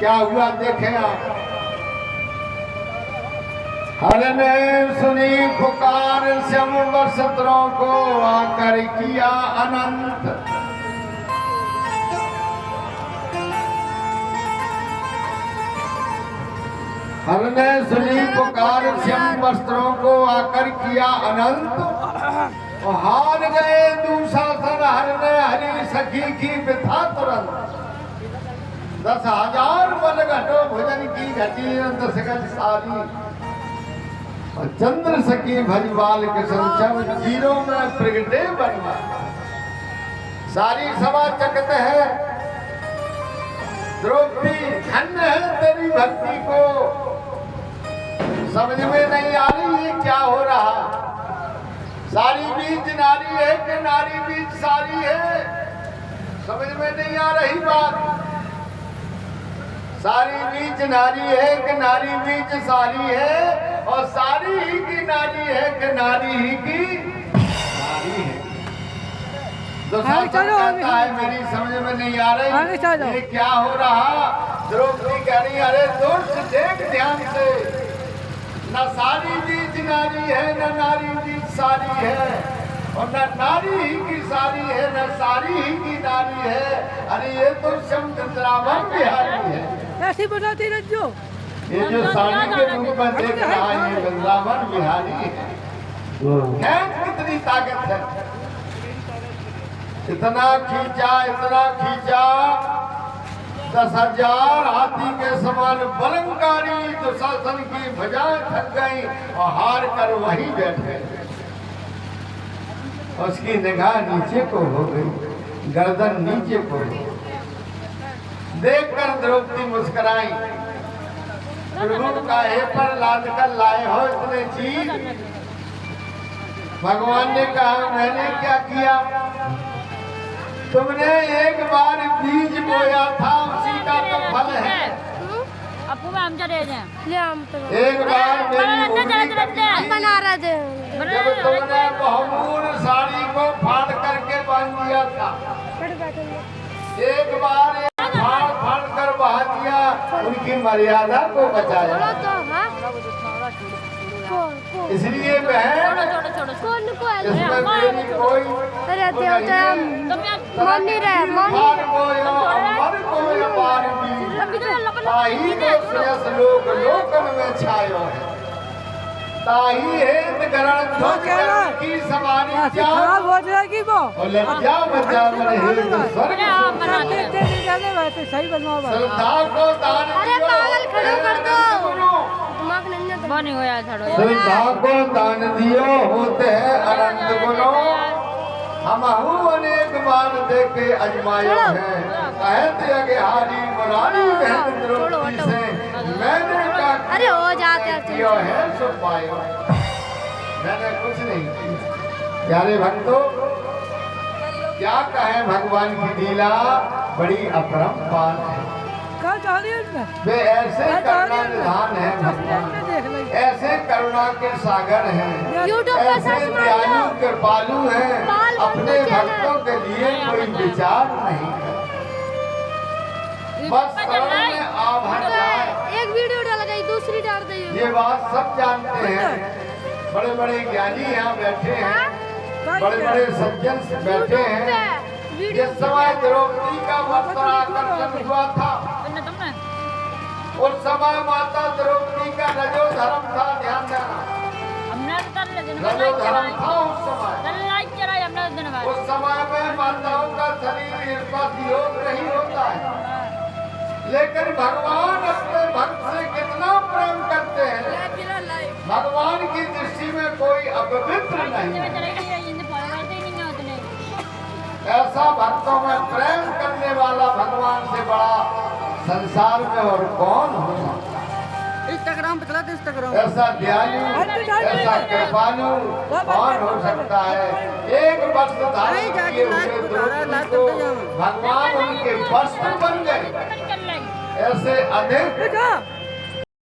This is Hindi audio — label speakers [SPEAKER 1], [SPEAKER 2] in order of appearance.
[SPEAKER 1] क्या हुआ देखें आप। हर ने सुनी पुकार श्याम वस्त्रों को आकर किया अनंत। हर ने सुनी पुकार श्याम वस्त्रों को आकर किया अनंत। और हार गए दुशासन हर ने हरी सखी की बिथा तुरंत। 10,000 बल घटो भुजन की घटी 10 गज सारी। और चंद्र सखी भजवाल के संचम जीरो में प्रगटे बनवा। सारी सभा चकत है द्रौपदी धन्य है तेरी भक्ति को। समझ में नहीं आ रही ये क्या हो रहा। सारी बीच नारी है कि नारी बीच सारी है, समझ में नहीं आ रही बात। सारी बीच नारी है कि नारी बीच सारी है, और सारी ही की नारी है कि नारी ही की नारी है। दूसरा कहता है मेरी समझ में नहीं आ रही ये क्या हो रहा। द्रौपदी कह रही अरे दूर से देख ध्यान से, न सारी बीच नारी है न नारी बीच सारी है, और न नारी ही की सारी है न सारी ही की नारी है। अरे ये तो श्यामचंद्रावन बिहारी है।
[SPEAKER 2] ऐसी बनाती रज्जो
[SPEAKER 1] ये जो साड़ी के रूप में देख रहा है ये वृंदावन बिहारी है। कितनी ताकत है। इतना खींचा 10,000 हाथी के समान बलंकारी दुशासन की भुजाएं थक गई और हार कर वहीं बैठ गए। उसकी निगाह नीचे को हो गई, गर्दन नीचे को हो गई। देखकर द्रौपदी मुस्कुराई। प्रभु काहे पर लाद कर लाए हो इतने चीज। भगवान ने कहा मैंने क्या किया। तुमने एक बार बीज बोया था उसी का तो फल है।
[SPEAKER 3] आपको आम चले जाए ले आम तो
[SPEAKER 1] एक बार मेरी
[SPEAKER 3] बना रहे थे
[SPEAKER 1] जब तुमने बहुमूल साड़ी को फाड़ करके बांध दिया था। एक बार फाड़ कर बहा दिया, उनकी मर्यादा को बचाया। इसलिए बहन इसमें मेरी कोई
[SPEAKER 3] मन नहीं रहे
[SPEAKER 1] लोक लोकन में छायो है। ताही है गरण की सवारी
[SPEAKER 2] खराब हो जाएगी वो।
[SPEAKER 1] और लज्जा बचा मन है स्वर्ग
[SPEAKER 2] सही बनवा
[SPEAKER 1] श्रद्धा को दान
[SPEAKER 3] बनी होया छड़ो
[SPEAKER 1] श्रद्धा को दान दियो होते हैं अनंत गुणों। हम अनेक बार देखे अजमायो है। कहते अगहारी मुरारी बहन द्रौपदी से मैंने
[SPEAKER 3] अरे हो जाते
[SPEAKER 1] है सो पायो। मैंने कुछ नहीं किया। प्यारे भक्तों क्या कहे भगवान की लीला बड़ी अपरंपार है। वे ऐसे करुणा निधान है भगवान, ऐसे करुणा के सागर हैं, ऐसे दयालु कृपालु हैं। अपने भक्तों के लिए कोई विचार नहीं है। बस शरण में आभर जाए।
[SPEAKER 3] एक वीडियो डाल गई दूसरी डाल दी।
[SPEAKER 1] ये बात सब जानते हैं। बड़े बड़े ज्ञानी यहाँ बैठे हैं, बड़े बड़े सज्जन बैठे हैं। जिस समय द्रौपदी का वस्त्राकर्षण हुआ था उस समय माता द्रौपदी का रजो धर्म था। ध्यान देना रजो धर्म था उस समय। उस समय में माताओं का शरीर ईर्ष्या योग नहीं होता है। लेकिन भगवान अपने भक्त से कितना प्रेम करते हैं। भगवान की दृष्टि में कोई अपवित्र नहीं है। ऐसा भक्तों में प्रेम करने वाला भगवान से बड़ा संसार में और कौन हो सकता है।
[SPEAKER 2] इंस्टाग्राम पे चलाते इंस्टाग्राम।
[SPEAKER 1] ऐसा दयालु ऐसा कृपालु कौन हो सकता है। एक वर्ष धारण किए हुए द्रौपदी को भगवान उनके वस्त्र बन गए। ऐसे अनेक